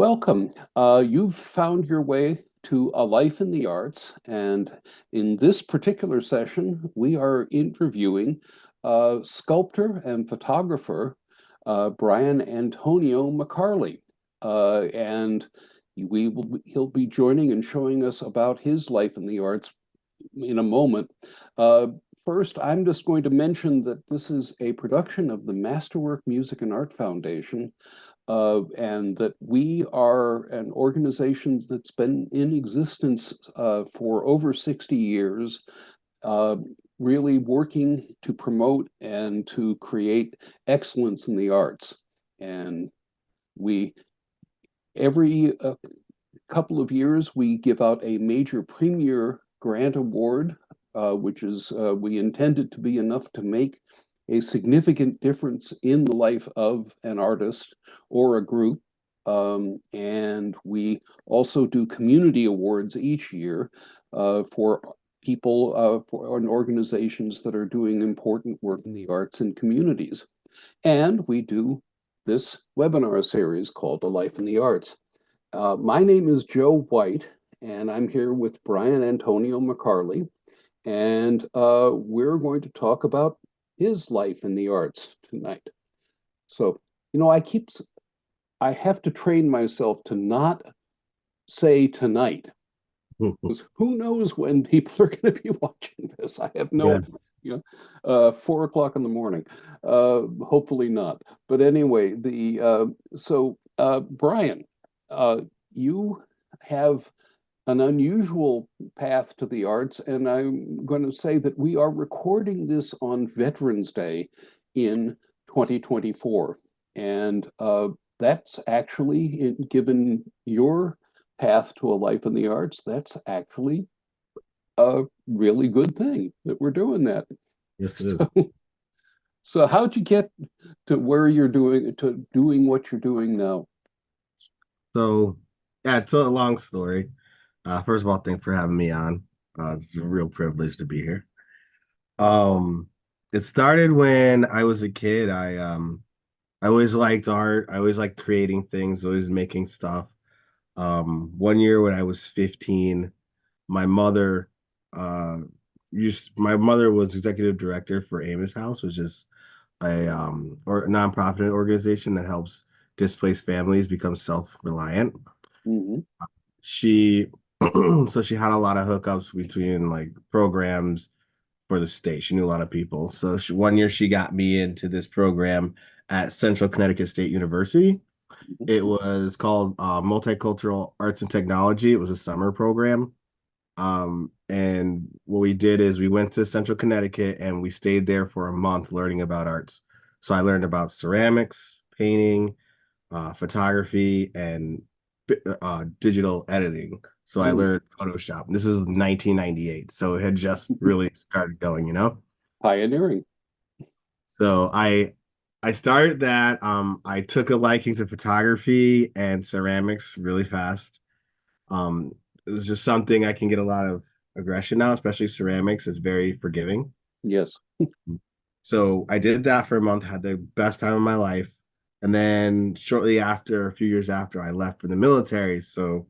Welcome. You've found your way to a life in the arts, and in this particular session, we are interviewing sculptor and photographer Brian Antonio McCarley, and he'll be joining and showing us about his life in the arts in a moment. Uh, First, I'm just going to mention that this is a production of the Masterwork Music and Art Foundation, and that we are an organization that's been in existence for over 60 years, uh, really working to promote and to create excellence in the arts. And we, every couple of years, we give out a major premier grant award, which is we intended to be enough to make a significant difference in the life of an artist or a group. And we also do community awards each year for people for and organizations that are doing important work in the arts and communities. And we do this webinar series called A Life in the Arts. My name is Joe White, and I'm here with Brian Antonio McCarley, and we're going to talk about his life in the arts tonight. So, I have to train myself to not say tonight, because who knows when people are going to be watching this? I have no Yeah. idea. 4 o'clock in the morning. Hopefully not. But anyway, Brian, uh, you have an unusual path to the arts, and I'm going to say that we are recording this on Veterans Day in 2024. And that's actually, given your path to a life in the arts, that's actually a really good thing that we're doing that. Yes, it is. So, so how'd you get to where you're doing what you're doing now? So, yeah, it's a long story. First of all, thanks for having me on. It's a real privilege to be here. Um, it started when I was a kid. I always liked art. I always liked creating things, always making stuff. One year when I was 15, my mother uh my mother was executive director for Amos House, which is a or nonprofit organization that helps displaced families become self-reliant. Mhm. She so she had a lot of hookups between like programs for the state. She knew a lot of people. So one year she got me into this program at Central Connecticut State University. Mhm. It was called Multicultural Arts and Technology. It was a summer program. And what we did is we went to Central Connecticut and we stayed there for a month learning about arts. So I learned about ceramics, painting, photography, and digital editing. So I Mm. learned Photoshop. This is 1998, so it had just really started going. Pioneering. So I started that. I took a liking to photography and ceramics really fast. Um, it was just something I can get a lot of aggression now, especially ceramics is very forgiving. Yes. So I did that for a month, had the best time of my life. And then shortly after, a few years after, I left for the military. So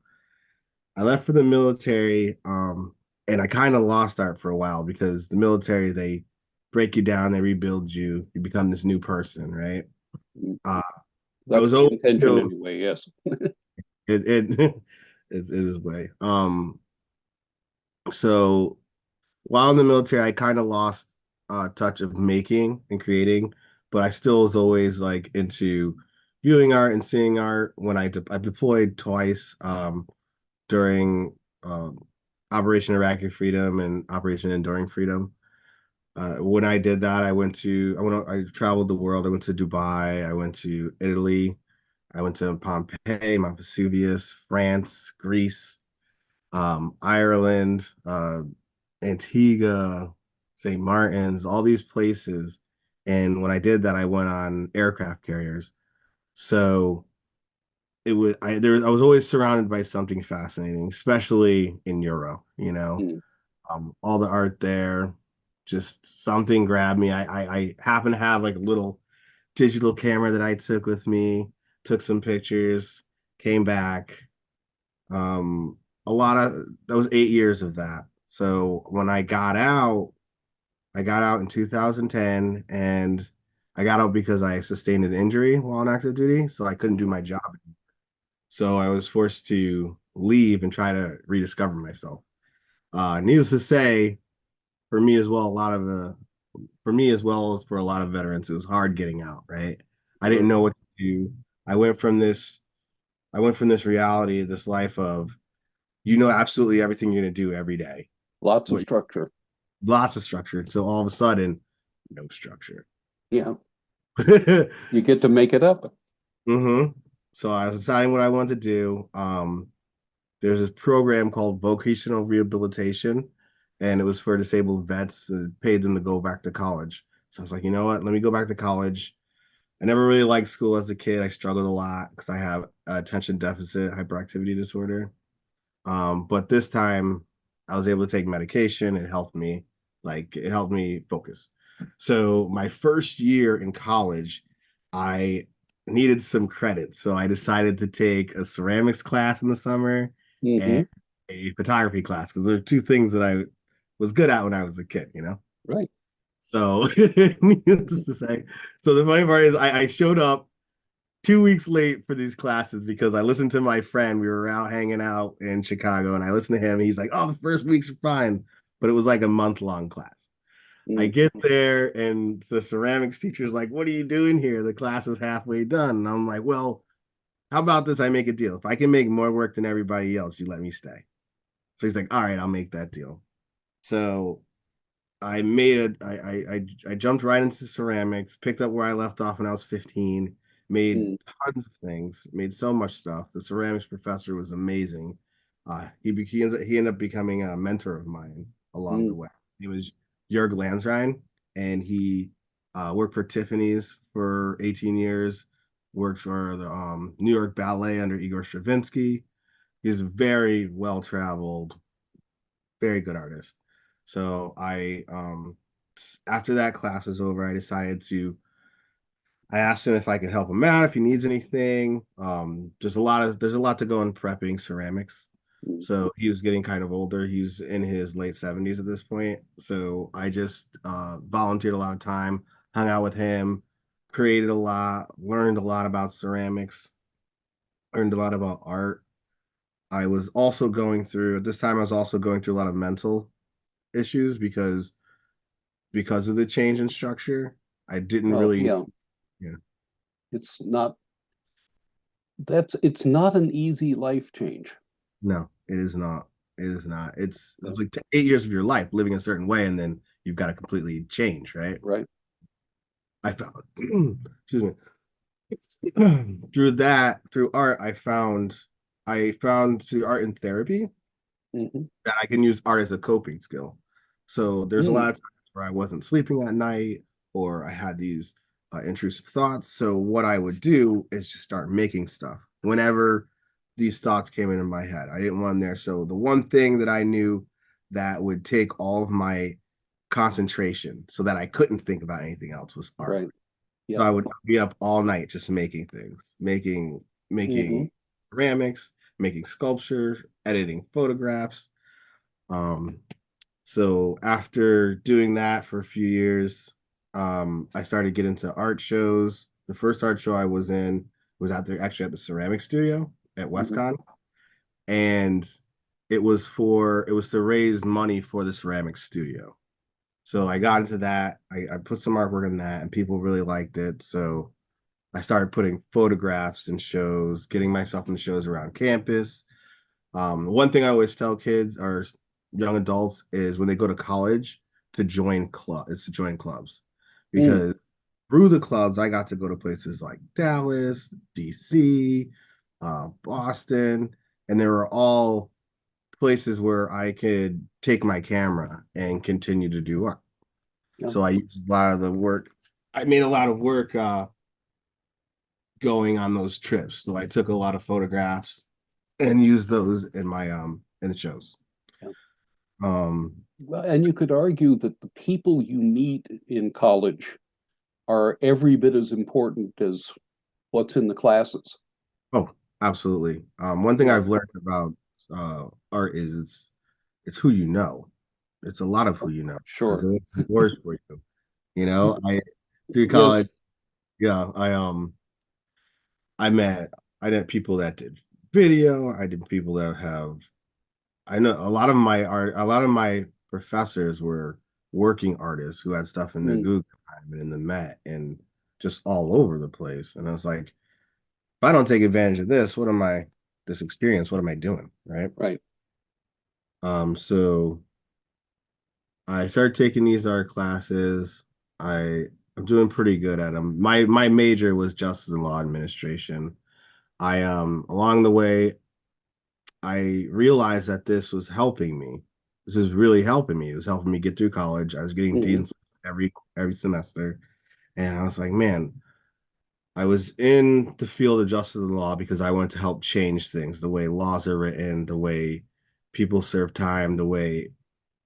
I left for the military, and I kind of lost art for a while because the military, they break you down, they rebuild you, you become this new person, right? Mm. Uh, I That's was the always intention still anyway, yes. it it is way. So while in the military, I kind of lost touch of making and creating, but I still was always like into viewing art and seeing art. When I deployed twice during Operation Iraqi Freedom and Operation Enduring Freedom. When I did that, I traveled the world. I went to Dubai, I went to Italy, I went to Pompeii, Mount Vesuvius, France, Greece, Ireland, Antigua, St. Martin's, all these places. And when I did that, I went on aircraft carriers. So I was always surrounded by something fascinating, especially in Europe, Mm. all the art there, just something grabbed me. I happen to have like a little digital camera that I took with me, took some pictures, came back. A lot of that was 8 years of that. So when I got out in 2010, and I got out because I sustained an injury while on active duty, so I couldn't do my job. So I was forced to leave and try to rediscover myself. Needless to say, for me as well, for me as well as for a lot of veterans, it was hard getting out, right? I didn't Sure. know what to do. I went from this, I went from this reality, this life of absolutely everything you're gonna do every day. Lots of What structure. Lots of structure. So all of a sudden, no structure. Yeah. You get to make it up. hmm So I was deciding what I wanted to do. There's this program called vocational rehabilitation, and it was for disabled vets and paid them to go back to college. So I was like, you know what? Let me go back to college. I never really liked school as a kid. I struggled a lot because I have attention deficit hyperactivity disorder. But this time I was able to take medication. It helped me focus. So my first year in college, I needed some credits. So I decided to take a ceramics class in the summer Hmm. and a photography class because they're two things that I was good at when I was a kid. Right. So needless to say, so the funny part is I showed up 2 weeks late for these classes because I listened to my friend. We were out hanging out in Chicago, and I listened to him. He's like, "Oh, the first weeks are fine," but it was like a month-long class. I Mm. get there, and the ceramics teacher's like, "What are you doing here? The class is halfway done." And I'm like, "Well, how about this? I make a deal. If I can make more work than everybody else, you let me stay." So he's like, "All right, I'll make that deal." So I made it. I jumped right into ceramics, picked up where I left off when I was 15, made Mm. tons of things, made so much stuff. The ceramics professor was amazing. He ended up becoming a mentor of mine along the Mm. way. He was Jörg Lansrein, and he worked for Tiffany's for 18 years, worked for the New York Ballet under Igor Stravinsky. He's very well traveled, very good artist. So after that class was over, I asked him if I could help him out if he needs anything. There's a lot to go in prepping ceramics. Mm. So he was getting kind of older. He's in his late 70s at this point. So I just volunteered a lot of time, hung out with him, created a lot, learned a lot about ceramics, learned a lot about art. I was also going through at this time I was also going through a lot of mental issues because of the change in structure. I didn't Oh, really, yeah. yeah, It's not it's not an easy life change. no, it is not. It is not. It's No. like 8 years of your life living a certain way, and then you've got to completely change, right? Right. I found, excuse me, through art, I found through art and therapy Hmm. that I can use art as a coping skill. So there's a Mm. lot of times where I wasn't sleeping at night or I had these intrusive thoughts. So what I would do is just start making stuff whenever these thoughts came into my head. I didn't want them there. So the one thing that I knew that would take all of my concentration so that I couldn't think about anything else was art. Right. So Yeah. I would be up all night just making things, Hmm. making ceramics, making sculpture, editing photographs. Um, so after doing that for a few years, I started getting into art shows. The first art show I was in was actually at the ceramic studio at Hmm. WestCon, and it was to raise money for the ceramic studio. So I got into that. I put some artwork in that, and people really liked it. So I started putting photographs in shows, getting myself in shows around campus. One thing I always tell kids or young adults is when they go to college to join clubs Mm. because through the clubs I got to go to places like Dallas, DC, Boston, and they were all places where I could take my camera and continue to do art. Yeah. So I used a lot of the work. I made a lot of work going on those trips. So I took a lot of photographs and used those in the shows. Yeah. Um, Well, and you could argue that the people you meet in college are every bit as important as what's in the classes. oh, Absolutely. One thing Yeah, I've learned about art is it's who you know. It's a lot of who you know because sure. it opens doors for you. I through Yes. college, yeah, I met I met people that did video. I did people that have I know a lot of my professors were working artists who had stuff in the Mm, Guggenheim and in the Met and just all over the place. And I was like, if I don't take advantage of this experience, what am I doing? Right. right. So I started taking these art classes. I'm doing pretty good at them. My major was justice and law administration. I along the way I realized that this was helping me. This is really helping me. It was helping me get through college. I was getting Hmm. D's every semester, and I was like, man, I was in the field of justice and law because I wanted to help change things, the way laws are written, the way people serve time, the way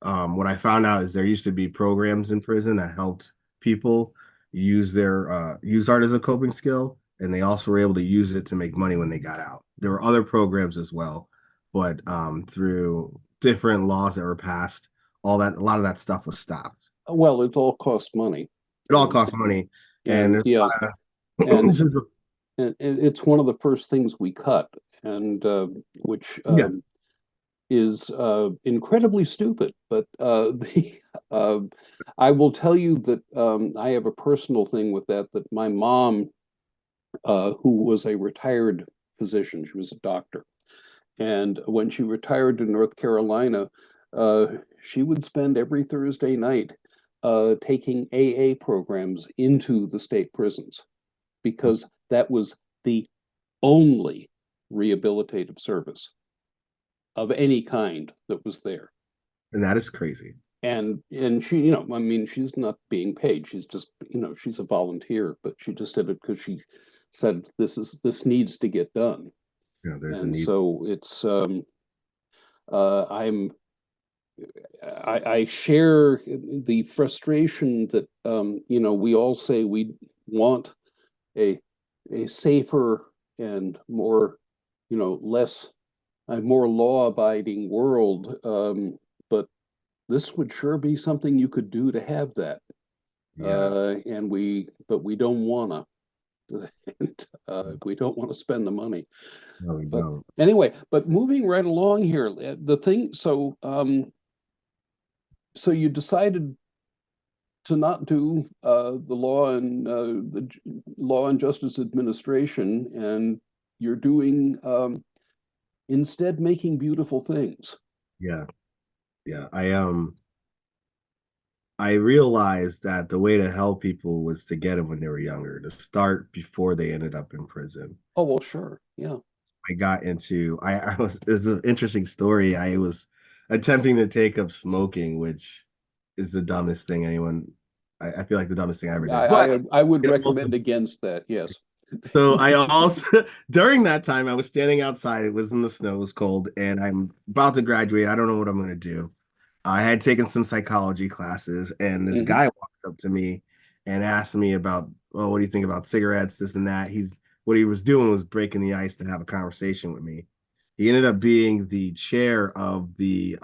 what I found out is there used to be programs in prison that helped people use art as a coping skill, and they also were able to use it to make money when they got out. There were other programs as well, but through different laws that were passed, a lot of that stuff was stopped. Well, it all costs money. It all And costs money, and and yeah, and this is it's one of the first things we cut, and which yeah, is incredibly stupid. But the uh, I will tell you that I have a personal thing with that. That my mom, who was a retired physician, she was a doctor, and when she retired to North Carolina, uh, she would spend every Thursday night taking AA programs into the state prisons because that was the only rehabilitative service of any kind that was there. and that is crazy. And she, I mean, she's not being paid. She's just, she's a volunteer, but she just did it because she said this needs to get done. There's a And need. so it's I'm I share the frustration that we all say we want a a safer and more less a more law-abiding world, but this would sure be something you could do to have that. Yeah, And we don't wanna. And, we don't want to spend the money. no, we But don't. anyway, but moving right along here, the thing. So you decided to not do the Law and Justice Administration, and you're doing instead making beautiful things. Yeah, yeah. I realized that the way to help people was to get them when they were younger, to start before they ended up in prison. Oh, well, sure. Yeah. I was, it's an interesting story. I was attempting to take up smoking, which is the dumbest thing I feel like the dumbest thing I ever did. But I would it also, recommend against that. Yes. so I also, during that time, I was standing outside. It was in the snow, it was cold, and I'm about to graduate. I don't know what I'm going to do. I had taken some psychology classes, and this Hmm. guy walked up to me and asked me about, oh, what do you think about cigarettes, this and that. What he was doing was breaking the ice to have a conversation with me. He ended up being the chair of the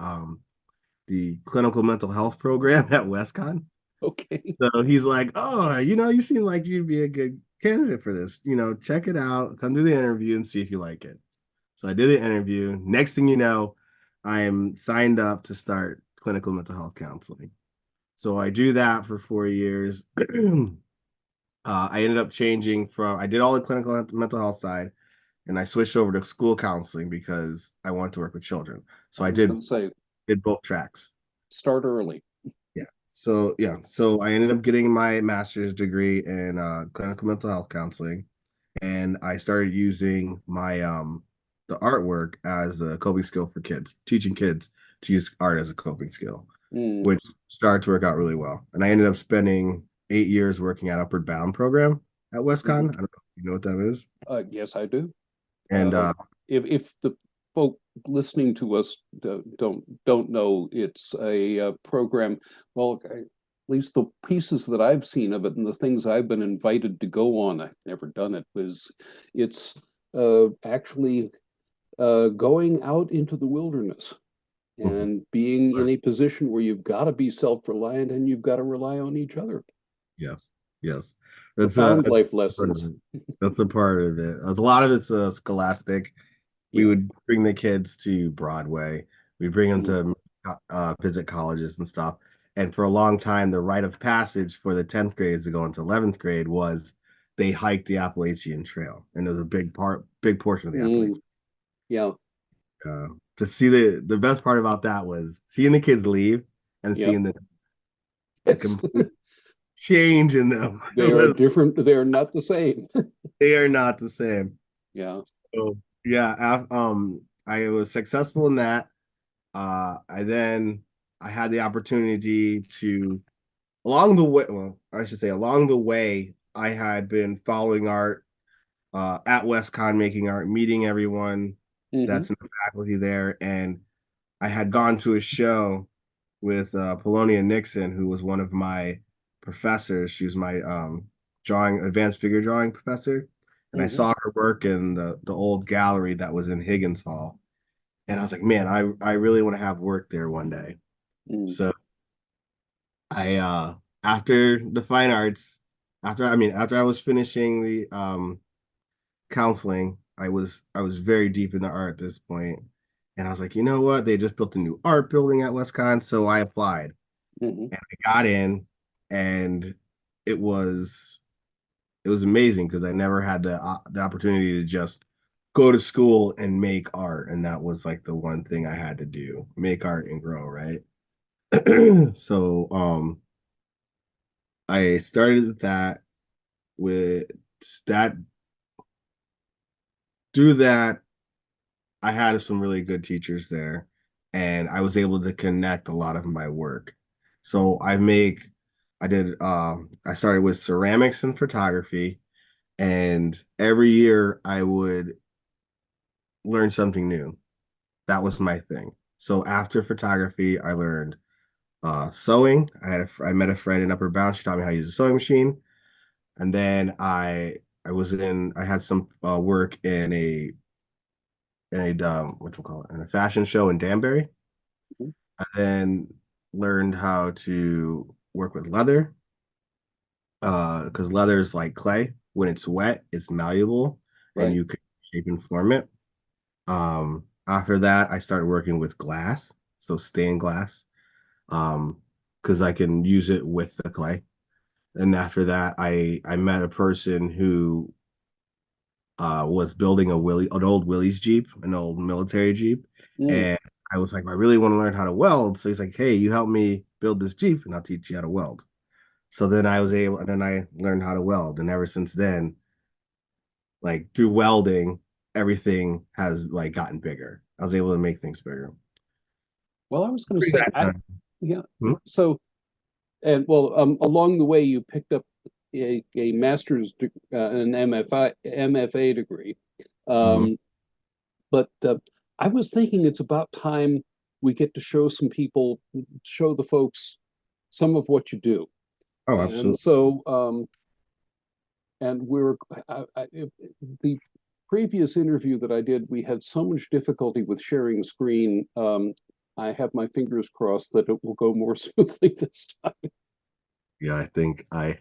clinical mental health program at Westcon. Okay. So he's like, oh, you seem like you'd be a good candidate for this. Check it out, come do the interview and see if you like it. So I did the interview. Next thing you know, I am signed up to start clinical mental health counseling. So I do that for 4 years. I ended up I did all the clinical mental health side, and I switched over to school counseling because I want to work with children. So I I was going to say, did both tracks. start early. So I ended up getting my master's degree in clinical mental health counseling, and I started using my the artwork as a coping skill for kids, teaching kids to use art as a coping skill, Mm, which started to work out really well. And I ended up spending 8 years working at Upward Bound program at mhm. Westcon. I don't know if you know what that is. Yes, I do. And Uh, if the folk listening to us don't know, it's a program. Well, at least the pieces that I've seen of it and the things I've been invited to go on, I've never done it. Was it's actually going out into the wilderness and being in a position where you've got to be self-reliant and you've got to rely on each other. Yes, yes. Profound That's life part of lessons. it. That's a part of it. A lot of it's scholastic. We Yeah. would bring the kids to Broadway. We bring them Mm, to visit colleges and stuff. And for a long time, the rite of passage for the 10th grades to go into 11th grade was they hiked the Appalachian Trail, and it was a big portion of the Appalachian. mm, yeah. To see the best part about that was seeing the kids leave and Yep. seeing the It's complete change in them. It they are was different. They are not the same. they are not the same. Yeah. So yeah, I was successful in that. I then I had the opportunity to along the way, well, I should say along the way, I had been following art at WestCon, making art, meeting everyone Hmm. that's in the faculty there, and I had gone to a show with Polonia Nixon, who was one of my professors. She was my advanced figure drawing professor, and I Hmm. saw her work in the old gallery that was in Higgins Hall, and I was like, man, I really want to have work there one day. Mm. So I after the fine arts, after I was finishing the counseling, I was very deep in the art at this point. And I was like, you know what? They just built a new art building at WestCon, so I applied Hmm. and I got in, and it was it was amazing because I never had the opportunity to just go to school and make art, and that was like the one thing I had to do, make art and grow, right? So I started with that through that I had some really good teachers there, and I was able to connect a lot of my work. So I started with ceramics and photography, and every year I would learn something new. That was my thing. So after photography, I learned sewing. I met a friend in Upper Bound. She taught me how to use a sewing machine, and then I had some work in a what you call it, in a fashion show in Danbury. I then learned how to work with leather because leather is like clay. When it's wet, it's malleable and Right. you can shape and form it. After that, I started working with glass, so stained glass, because I can use it with the clay. And after that, I met a person who was building an old Willys Jeep, an old military Jeep. Mm. And I was like, I really want to learn how to weld. So he's like, hey, you help me build this Jeep and I'll teach you how to weld. So then and then I learned how to weld. And ever since then, like through welding, everything has like gotten bigger. I was able to make things bigger. Well, I was going to Pretty say, bad time. yeah. Hmm? So, and well, along the way, you picked up a master's, an MFA degree. Mhm. Um, but I was thinking it's about time we get to show some people, show the folks some of what you do. Oh, And absolutely. so, and the previous interview that I did, we had so much difficulty with sharing screen. I have my fingers crossed that it will go more smoothly this time. Yeah, I think it I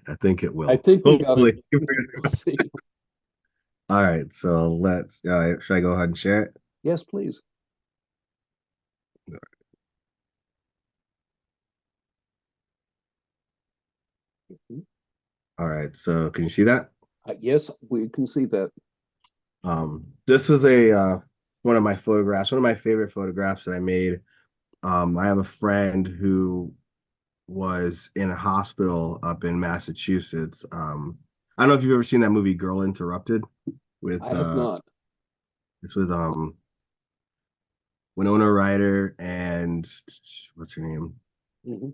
will. think we got it. Hopefully. We'll see. All right, so should I go ahead and share it? Yes, please. All right, so can you see that? Yes, we can see that. This was a one of my photographs, one of my favorite photographs that I made. I have a friend who was in a hospital up in Massachusetts. I don't know if you've ever seen that movie Girl Interrupted with I have not. it's with Winona Ryder and what's her name? Hmm.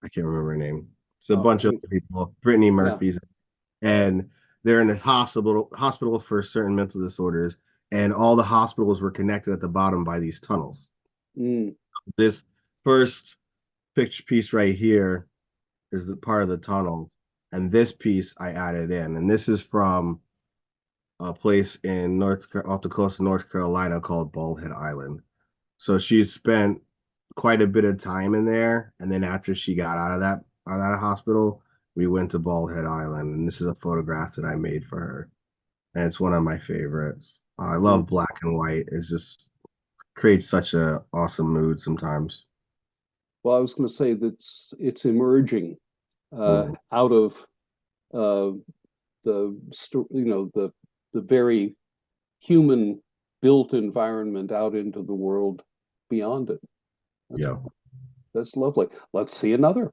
I can't remember her name. It's a Oh, bunch of people, Brittany yeah. Murphy's, and they're in a hospital for certain mental disorders, and all the hospitals were connected at the bottom by these tunnels. Mm. This first picture piece right here is the part of the tunnel, and this piece I added in, and this is from a place in off the coast of North Carolina called Bald Head Island. So she spent quite a bit of time in there, and then after she got out of that hospital, we went to Bald Head Island, and this is a photograph that I made for her, and it's one of my favorites. I Mm. love black and white. It's just creates such a awesome mood sometimes. Well, I was going to say that it's emerging Mhm. out of uh, the very human built environment out into the world beyond it. That's Yeah. that's lovely. Let's see another.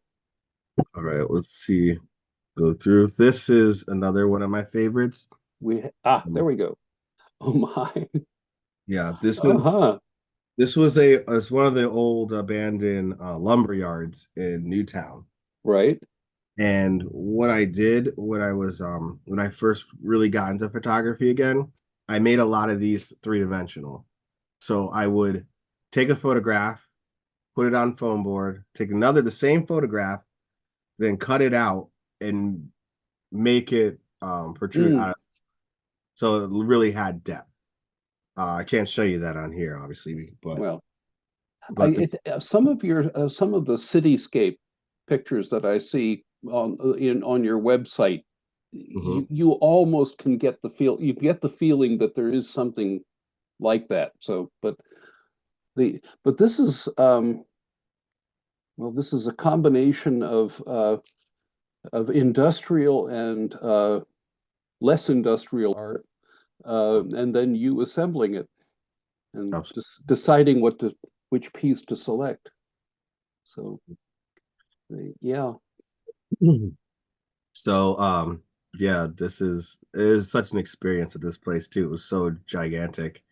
All right, let's see. Go through. This is another one of my favorites. There we go. Oh my. Yeah, this is Uh-huh. this was a it's one of the old abandoned lumber yards in Newtown. Right. And what I did when I first really got into photography again, I made a lot of these three-dimensional. So I would take a photograph, put it on foam board, take the same photograph, then cut it out and make it protrude Mm. out of, so it really had depth. I can't show you that on here, obviously, Well, but the some of the cityscape pictures that I see on your website, mhm. you almost can get you get the feeling that there is something like that. So, but this is well, this is a combination of industrial and less industrial art, and then you assembling it and just deciding which piece to select. So, yeah. So yeah, this is such an experience at this place too. It was so gigantic.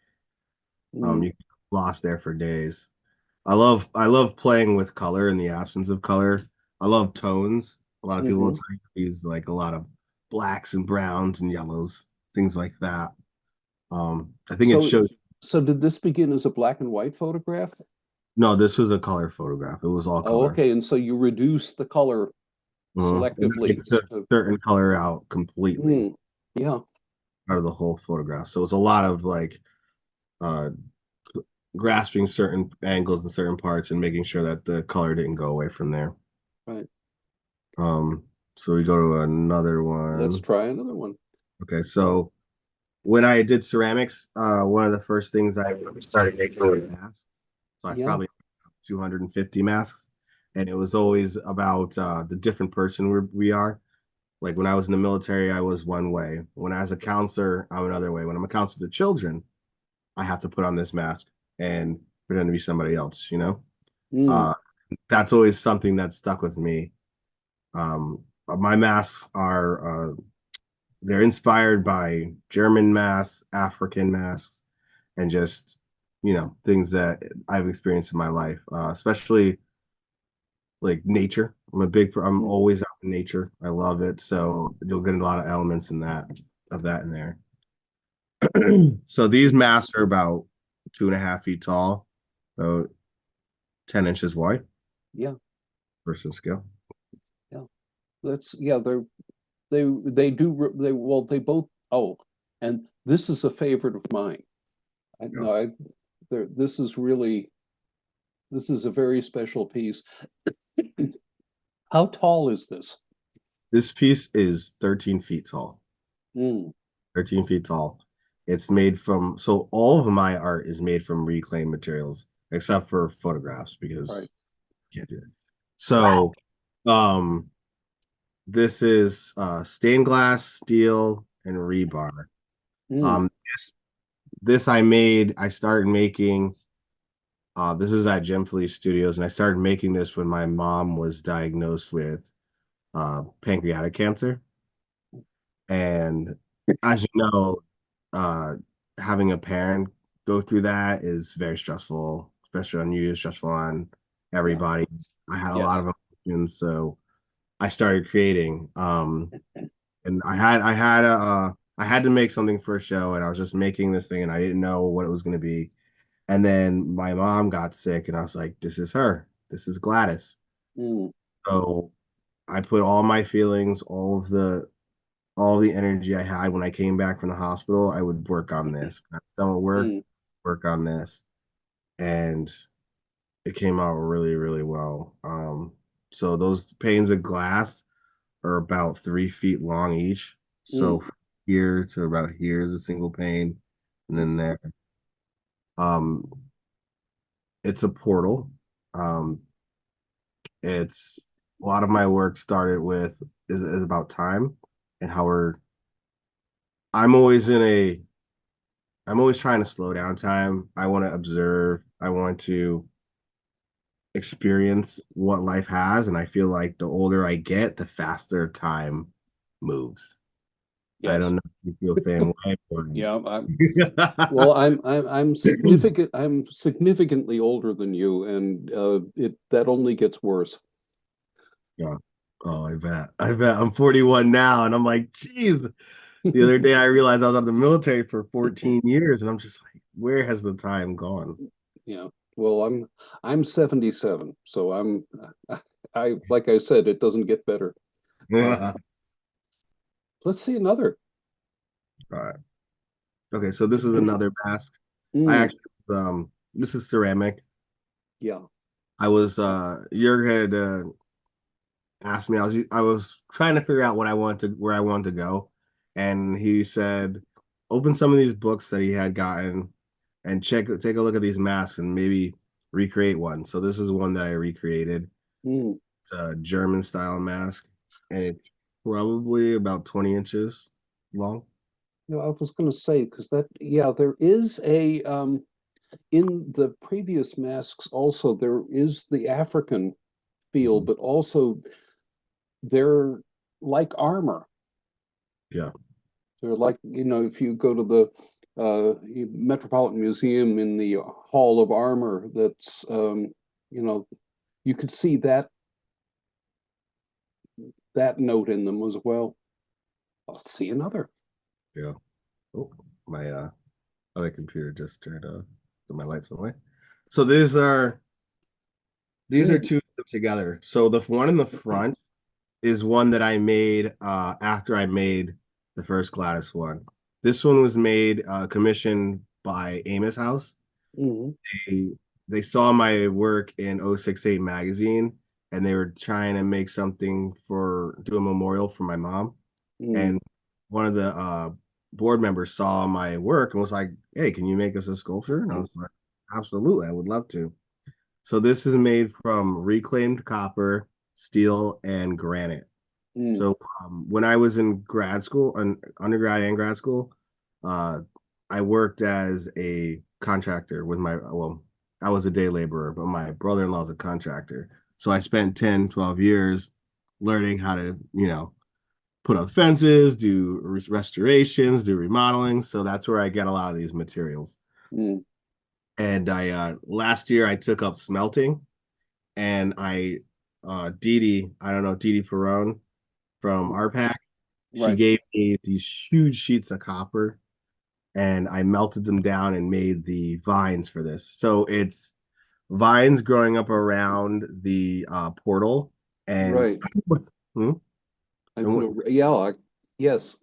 Mm, You lost there for days. I love playing with color in the absence of color. I love tones. A lot of people will hmm. tell you to use like a lot of blacks and browns and yellows, things like that. I think it So, shows. so did this begin as a black and white photograph? No, this was a color photograph. It was all Oh, color. okay. And so you reduce the color And I selectively. took certain color out completely Mm, yeah, out of the whole photograph. So it was a lot of like uh grasping certain angles and certain parts and making sure that the color didn't go away from there. right. Um, so we go to another Let's one. try another one. Okay, so when I did ceramics, one of the first things I started making were masks. So I Yeah. probably 250 masks, and it was always about the different person we are. Like when I was in the military, I was one way. When I was a counselor, I'm another way. When I'm a counselor to children, I have to put on this mask and pretend to be somebody else, you know? Mm, Uh, that's always something that stuck with me. My masks are they're inspired by German masks, African masks, and just things that I've experienced in my life, especially like nature. I'm mm, always out in nature. I love it. So you'll get a lot of elements of that in there. So these masks are about 2.5 feet tall, so 10 inches wide, yeah. person scale. Yeah. Yeah. They do they well they both. Oh, and this is a favorite of mine. I no Yes. I there this is a very special piece. How tall is this? This piece is 13 feet tall. Mm, 13 feet tall. It's made from, so all of my art is made from reclaimed materials, except for photographs because right. you can't do that. So, um, this is stained glass, steel, and rebar. Mm, This I started making, this was at Jim Felice Studios, and I started making this when my mom was diagnosed with pancreatic cancer. And as you know, uh, having a parent go through that is very stressful, especially on you, stressful on yeah. everybody. I had a lot Yes. of emotions, so I started creating. And I had to make something for a show, and I was just making this thing, and I didn't know what it was going to be. And then my mom got sick, and I was like, "This is her. This is Gladys." Mm, So I put all my feelings, all of all the energy I had when I came back from the hospital, I would work on this. When I was done with Mm, work on this. And it came out really, really well. So those panes of glass are about 3 feet long each. So mm, from here to about here is a single pane, and then there. Um, it's a portal. Um, it's a lot of my work started with is about time and how we're. I'm always in a. I'm always trying to slow down time. I want to observe. I want to experience what life has. And I feel like the older I get, the faster time moves. I yes. don't know if you feel the same way, Yeah. Well, but I'm significantly older than you, and it that only gets worse. yeah. Oh, I bet. I bet. I'm 41 now, and I'm like, geez. The other day I realized I was out of the military for 14 years, and I'm just like, where has the time gone? Yeah. Well, I'm 77, so I like I said, it doesn't get better. Uh, All let's see another. right. Okay, so this is another mask. I Mm, actually this is ceramic. yeah. I was Jurg had asked me. I was trying to figure out what I wanted to where I wanted to go, and he said, open some of these books that he had gotten and take a look at these masks and maybe recreate one. So this is one that I recreated. Mm. It's a German style mask, and it's probably about 20 inches long. I was going to say because yeah, there is a in the previous masks also there is the African feel, Mhm. but also they're like armor. Yeah, They're like, if you go to the Metropolitan Museum in the Hall of Armor, you know, you could see that note in them as well. Let's see another. yeah. Oh, my other computer just turned off, so my lights went away. So these are Mm, two together. So the one in the front is one that I made after I made the first Gladys one. This one was made commissioned by Amos House. mm, They, they saw my work in 068 magazine, and they were trying to make something for do a memorial for my mom. mm, And one of the board members saw my work and was like, "Hey, can you make us a sculpture?" And I was like, "Absolutely, I would love to." So this is made from reclaimed copper, steel, and granite. mm, So when I was in grad school, undergrad and grad school, uh, I worked as a contractor with well, I was a day laborer, but my brother-in-law is a contractor. So I spent 10, 12 years learning how to, put up fences, do restorations, do remodeling. So that's where I get a lot of these materials. mm. And I last year I took up smelting, and Dee Dee, I don't know, Dee Dee Perron from RPAC, she Right, gave me these huge sheets of copper, and I melted them down and made the vines for this. So it's vines growing up around the portal, and right. Hmm? And Yeah, yes.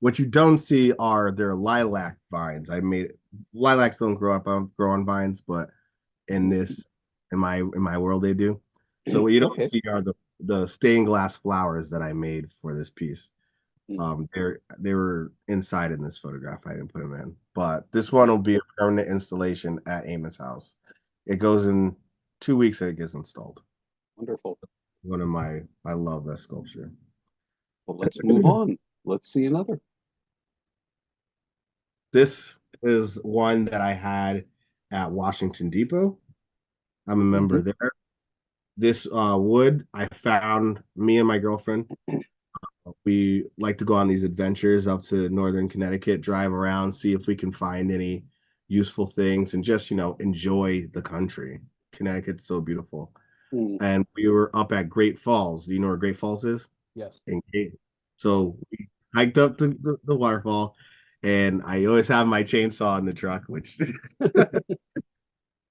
what you don't see are their lilac vines. I made lilacs don't grow on vines, but in this in my world they do. So what you don't Okay. see are the stained glass flowers that I made for this piece. Mm, They were inside in this photograph. I didn't put them in, but this one will be a permanent installation at Amos House. It goes in 2 weeks that it gets installed. wonderful. I love that sculpture. Well, let's move on. Let's see another. This is one that I had at Washington Depot. I'm a member Hmm. there. This wood I found, me and my girlfriend. We like to go on these adventures up to northern Connecticut, drive around, see if we can find any useful things, and just, enjoy the country. Connecticut's so beautiful. Mm, And we were up at Great Falls. Do you know where Great Falls is? yes. In Cape. So we hiked up to the waterfall, and I always have my chainsaw in the truck, which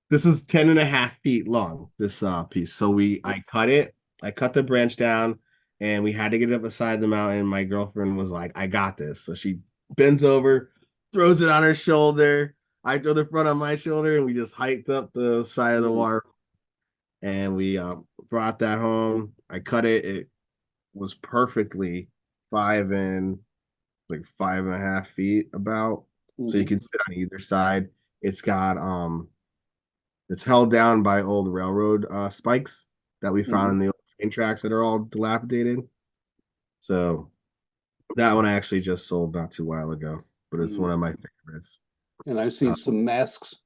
this was 10 and a half feet long, this piece. So I cut the branch down, and we had to get up beside the mountain. My girlfriend was like, I got this. So she bends over, throws it on her shoulder. I throw the front on my shoulder, and we just hiked up the side of the Mm, water. And we brought that home. I cut it. It was perfectly 5.5 feet about. So you mhm, can sit on either side. It's got it's held down by old railroad spikes that we found mhm, in the old train tracks that are all dilapidated. So that one I actually just sold not too while ago, but it's mhm. one of my favorites. And I see Uh, some masks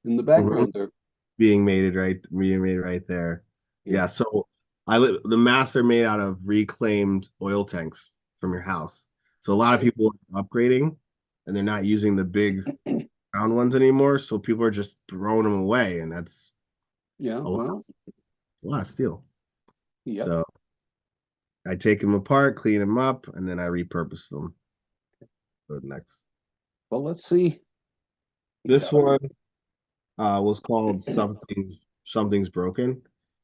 in the mhm. background there. being made right there. Yeah. Yeah, so the masks are made out of reclaimed oil tanks from your house. So a lot of Okay. people are upgrading and they're not using the big round ones anymore. So people are just throwing them away, and that's Yeah. a lot, Well. a lot of steel. Yep. So I take them apart, clean them up, and then I repurpose them for the next. Well, let's see. This one was called Something's Broken,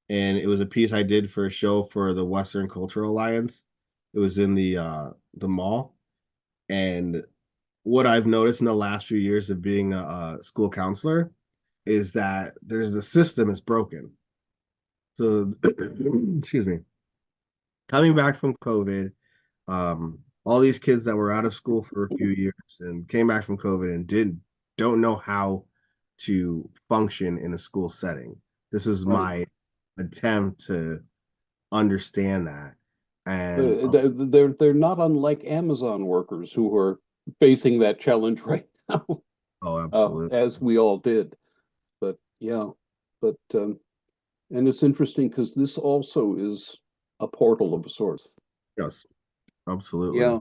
and it was a piece I did for a show for the Western Cultural Alliance. It was in the mall, and what I've noticed in the last few years of being a school counselor is that there's the system is broken. So, excuse me, coming back from COVID, all these kids that were out of school for a few years and came back from COVID and don't know how to function in a school setting. This is Right. my attempt to understand that. And They're not unlike Amazon workers who are facing that challenge right now, oh, absolutely. as we all did. But yeah, but and it's interesting because this also is a portal of sorts. Yes, absolutely. Yeah.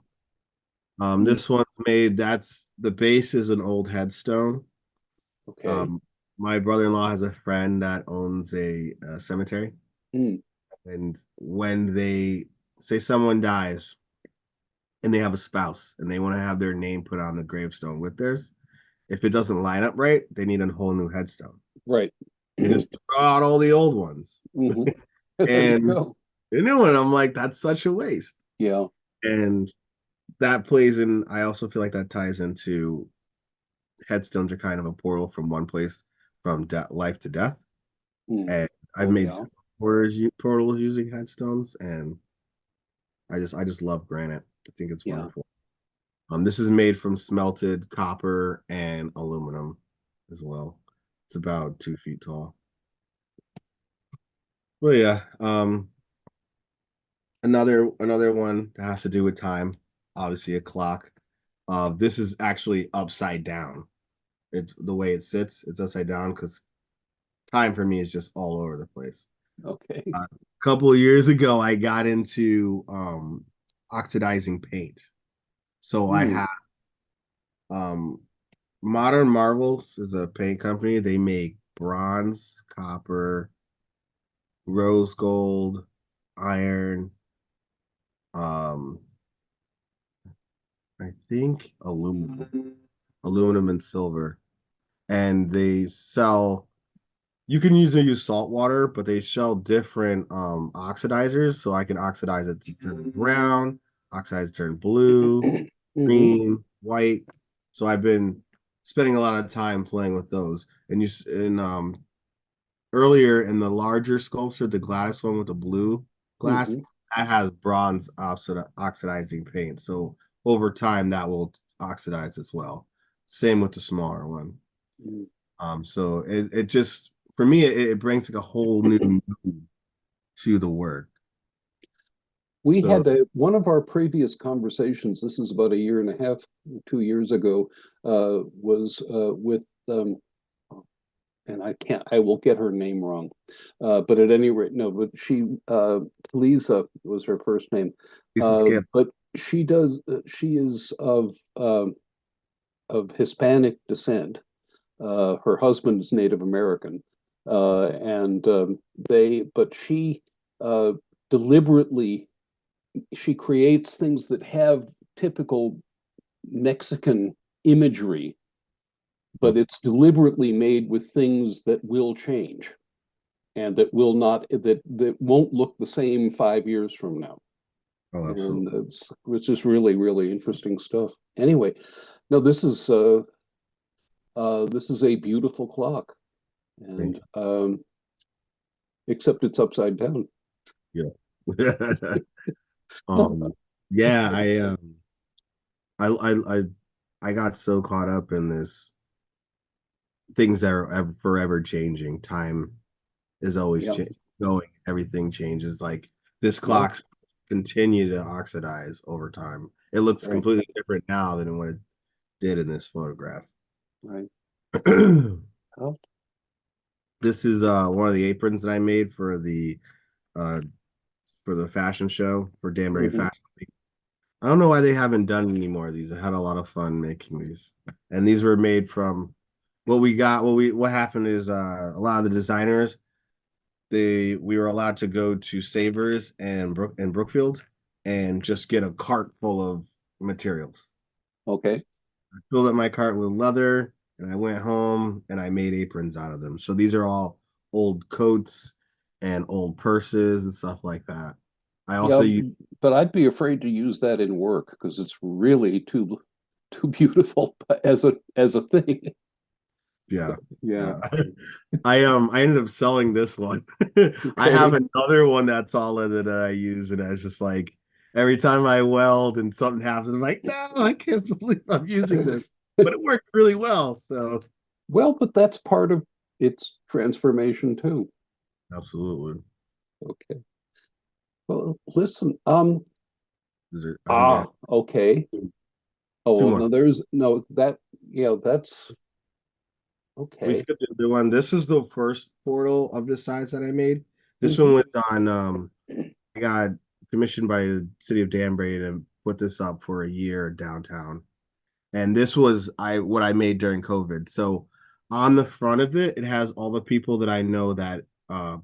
Mm, This one's made, that's the base is an old headstone. okay. Um, my brother-in-law has a friend that owns a cemetery. Mm, And when they say someone dies and they have a spouse and they want to have their name put on the gravestone with theirs, if it doesn't line up right, they need a whole new headstone. right. They just throw out all the old ones. Hmm. There you And go. the new one, I'm like, that's such a waste. Yeah. And that plays in, I also feel like that ties into headstones are kind of a portal from one place from life to death. Mm. And I've Oh made yeah. portals using headstones, and I just love granite. I think it's Yeah. wonderful. This is made from smelted copper and aluminum as well. It's about 2 feet tall. Well, yeah. Another one that has to do with time. Obviously, a clock. This is actually upside down. It's the way it sits. It's upside down because time for me is just all over the place. Okay. A couple of years ago, I got into oxidizing paint. So I Mm. have um, Modern Marvels is a paint company. They make bronze, copper, rose gold, iron, um, I think aluminum and silver. And they sell, you can usually use salt water, but they sell different oxidizers. So I can oxidize it to turn brown, oxidize to turn blue, Hmm. green, white. So I've been spending a lot of time playing with those. And earlier in the larger sculpture, the Gladys one with the blue glass, Hmm. that has bronze oxidizing paint. So over time, that will oxidize as well. Same with the smaller one. So it just for me it brings like a whole new mood to the work. We So had one of our previous conversations. This is about a year and a half, 2 years ago. Was with and I will get her name wrong. But at any rate, no, but Lisa was her first name. Lisa Skip. But she is of Hispanic descent. Her husband is Native American. And but she uh, deliberately, she creates things that have typical Mexican imagery, but it's deliberately made with things that will change and that won't look the same 5 years from now. Oh, and absolutely. it's just really, really interesting stuff. Anyway, no, this is a beautiful clock, Thank and except it's upside down. you. Yeah. No, um, yeah, I I got so caught up in this things that are forever changing. Time is always yeah, going. Everything changes. Like this yeah, clock's continue to oxidize over time. It looks right, completely different now than what it did in this photograph. right. Oh, This is one of the aprons that I made uh for the fashion show for Danbury hmm. Fashion Week. I don't know why they haven't done any more of these. I had a lot of fun making these. And these were made from what happened is a lot of the designers we were allowed to go to Savers and Brookfield and just get a cart full of materials. Okay. I filled up my cart with leather and I went home and I made aprons out of them. So these are all old coats and old purses and stuff like that. I also Yeah, use but I'd be afraid to use that in work because it's really too beautiful as a thing. yeah. Yeah. Yeah. I ended up selling this one. I have Okay. another one that's all leather that I use, and I was just like every time I weld and something happens, I'm like, no, I can't believe I'm using this. But it works really well. So Well, but that's part of its transformation too. absolutely. Okay. Well, listen. I think I have Okay. Oh, two well, more. no, there's no that. Yeah, that's We okay. skipped the other one. This is the first portal of this size that I made. This one Hmm. was on I got commissioned by the city of Danbury to put this up for a year downtown. And this was what I made during COVID. So on the front of it, it has all the people that I know that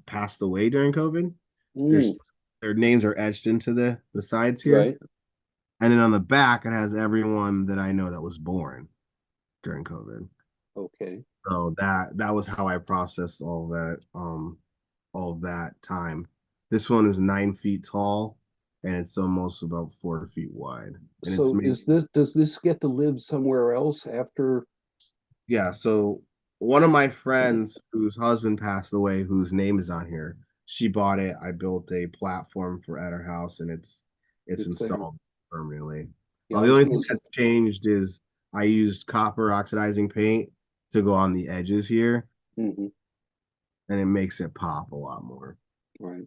passed away during COVID. Mm, There's their names are etched into the sides here. right. And then on the back, it has everyone that I know that was born during COVID. Okay. So that was how I processed all of that time. This one is 9 feet tall and it's almost about 4 feet wide. And it's So made does this get to live somewhere else after? Yeah, so one of my friends whose husband passed away, whose name is on here, she bought it. I built a platform for at her house, and it's It's there. installed permanently. Yeah, I The was only gonna thing say. that's changed is I used copper oxidizing paint to go on the edges here, Mhm, and it makes it pop a lot more. right.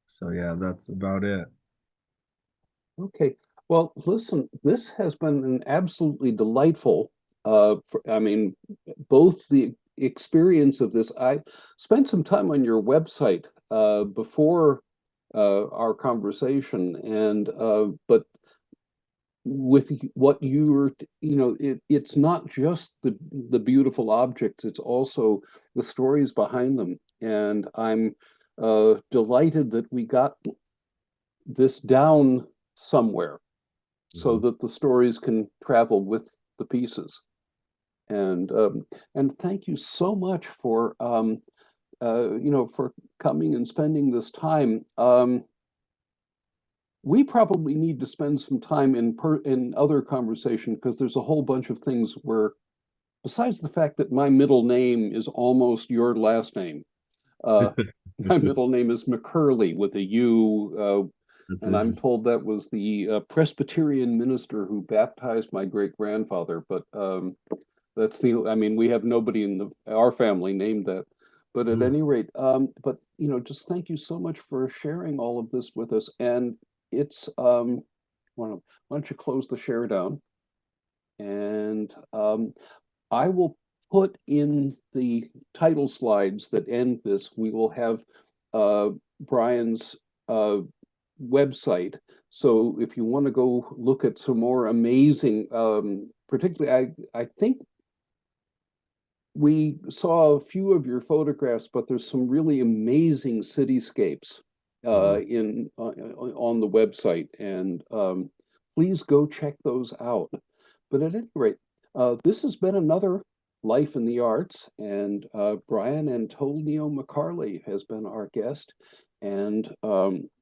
So yeah, that's about it. Okay. Well, listen, this has been an absolutely delightful, I mean, both the experience of this. I spent some time on your website before our conversation, and but with what you were, it's not just the beautiful objects; it's also the stories behind them. And I'm delighted that we got this down somewhere so Mhm. that the stories can travel with the pieces. And thank you so much for for coming and spending this time. We probably need to spend some time in other conversation because there's a whole bunch of things where, besides the fact that my middle name is almost your last name, uh, my middle name is McCurley with a U, That's and I'm interesting. told that was the Presbyterian minister who baptized my great grandfather. But I mean, we have nobody in our family named that. But at Mhm. any rate, just thank you so much for sharing all of this with us. And it's, why don't you close the share down? And I will put in the title slides that end this, we will have Brian's website. So if you want to go look at some more amazing, particularly, I think we saw a few of your photographs, but there's some really amazing cityscapes Mhm. in on the website, and please go check those out. But at any rate, this has been another Life in the Arts, and Brian Antonio McCarley has been our guest, and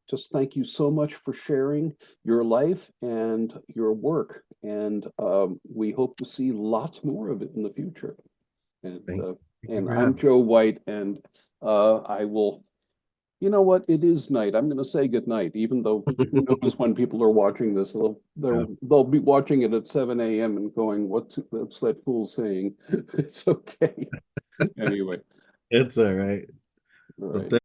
just thank you so much for sharing your life and your work. And we hope to see lots more of it in the future. And Thank, uh, thank you and for I'm having me. Joe White, and I will. You know what? It is night. I'm going to say good night, even though who knows when people are watching this. Yeah, They'll be watching it at 7 a.m. and going, what's that fool saying?" It's okay. Anyway, it's all right. all Well, right.